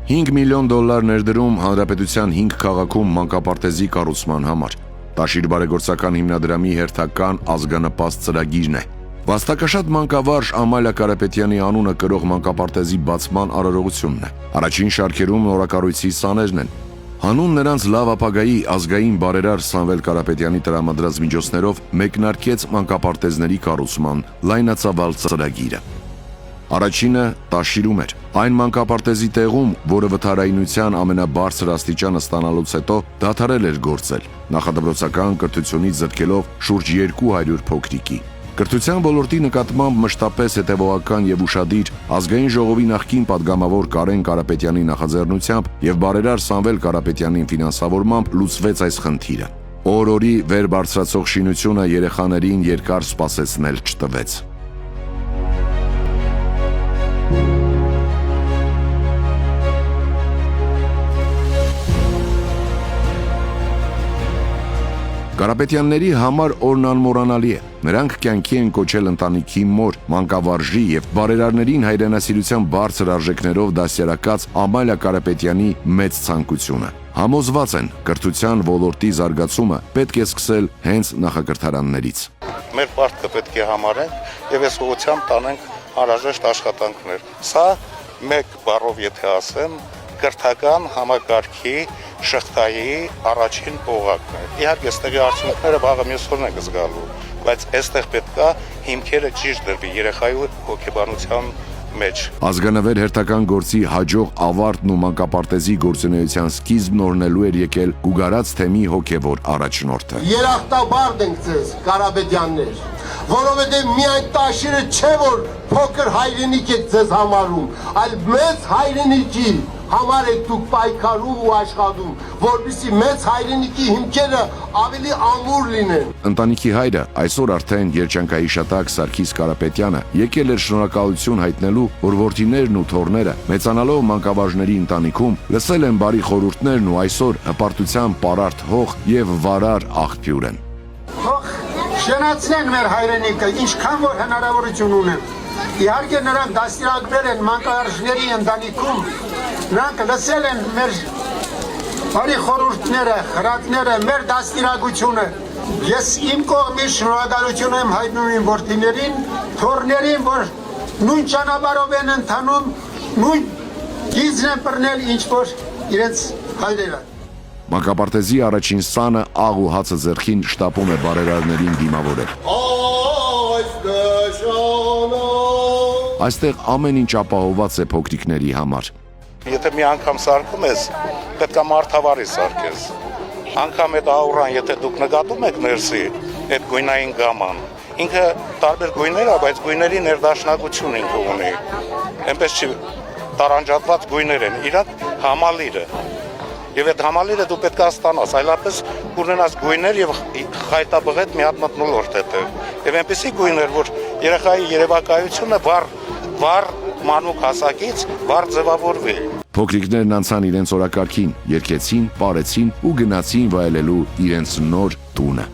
$5 միլիոն ներդրում հանրապետության 5 քաղաքում մանկապարտեզի կառուցման համար։ Տաշիր բարեգործական հիմնադրամի հերթական ազգանպաստ ծրագիրն է։ Վաստակաշատ մանկավարժ Ամալիա Կարապետյանի անունը կրող մանկապարտեզի բացման արարողությունն է։ Առաջին շարքերում նորակառույցի սաներն են։ Հանուն նրանց լավ ապագայի ազգային բարերար Սամվել Կարապետյանի տրամադրած միջոցներով մեկնարկեց մանկապարտեզների կառուցման լայնածավալ ծրագիրը։ Առաջինը Տաշիրում էր։ Այն մանկապարտեզի տեղում, որը վթարայնության ամենաբարձր աստիճանը ստանալուց հետո դադարել էր գործել, նախադպրոցական կրթությունից զրկելով շուրջ 200 փոքրիկի։ Կրթության ոլորտի նկատմամբ մշտապես հետևողական եւ ուշադիր ազգային ժողովի նախկին падգամավոր Կարեն Կարապետյանի նախաձեռնությամբ եւ բարերար Սամվել Կարապետյանի ֆինանսավորմամբ լուծվեց այս խնդիրը։ Օր-օրի վեր բարձրացող շինությունը երեխաներին երկար սպասեցնել չտվեց։ Կարապետյանների համար օրն անմոռանալի է։ Նրանք կյանքի են կոչել ընտանիքի մոր, մանկավարժի եւ բարերարներին հայրենասիրության բարձր արժեքներով դաստիարակած Ամալիա Կարապետյանի մեծ ցանկությունը։ Համոզված են, կրթության ոլորտի զարգացումը պետք է սկսել հենց նախակրթարաններից։ Մեր պարտքը պետք է համարենք եւ այս ուղղությամբ տանենք անհրաժեշտ աշխատանքներ։ Սա մեկ բառով եթե ասեմ, կրթական համակարգի շղթայի առաջին օղակն է։ Իհարկե, ստեղի արդյունքները վաղը մյուս օրն են զգալու, բայց այստեղ պետք է հիմքերը ճիշտ դրվի երեխայի հոգեբանության մեջ։ Ազգանվեր հերթական գործի հաջող ավարտն ու մանկապարտեզի գործունեության սկիզբն օրնելու էր եկել Գուգարած թեմի հոգևոր առաջնորդը։ Երախտաբարդ ենք ձեզ, Կարապետյաններ, որովհետև միայն Տաշիրը չէ, որ փոքր հայրենիք եք ձեզ համարում, այլ մեծ հայրենիքի համար եք դուք պայքարում ու աշխատում, որպեսզի մեծ հայրենիքի հիմքերը ավելի ամուր լինեն։ Ընտանիքի հայրը, այսօր արդեն երջանկահիշատակ Սարգիս Կարապետյանը, եկել էր շնորհակալություն հայտնելու, որ որդիներն ու թոռները, մեծանալով մանկավարժների ընտանիքում, լսել են բարի խորհուրդներն ու այսօր հպարտության պարարտ հող եւ վարար աղբյուր են։ Թող շնացնեն մեր հայրենիքը, ինչքան որ հնարավորություն ունեն։ Իհարկե նրանք դաստիարակվել են մանկավարժների ընտանիքում, նրանք լսել են մեր բարի խորհուրդները, խրատները, մեր դաստիարակությունը։ Ես իմ կողմից շնորհակալություն եմ հայտնում իմ որդիներին, թոռներին, որ նույն ճանապարհով են ընթանում, նույն գիծն են բռնել, ինչ որ իրենց հայրերը։ Մանկապարտեզի առաջին սանը աղ ու հացը ձեռքին շտապում է բարերարներին դիմավորել։ Այստեղ ամեն ինչ ապահովված է փոքրիկների համար։ Եթե մի անգամ սարքում ես, պետք է մարդավարի սարքես։ Անգամ այդ աուրան, եթե դուք նկատում եք ներսի, այդ գույնային գաման, ինքը տարբեր գույներ է, բայց գույների ներդաշնակություն ինքը ունի։ Այնպես չի տարանջատված գույներ են, իրանք համալիր է։ Եվ այդ համալիրը դու պետք է ստանաս, այլապես կունենաս գույներ եւ խայտաբղետ մի հատ մթնոլորտ հետեւ։ Եվ այնպեսի գույներ, որ երեխայի երևակայությունը վառ մանուկ հասակից վառ ձևավորվի։ Փոքրիկներն անցան իրենց օրակարգին, երգեցին, պարեցին ու գնացին վայելելու իրենց նոր տունը։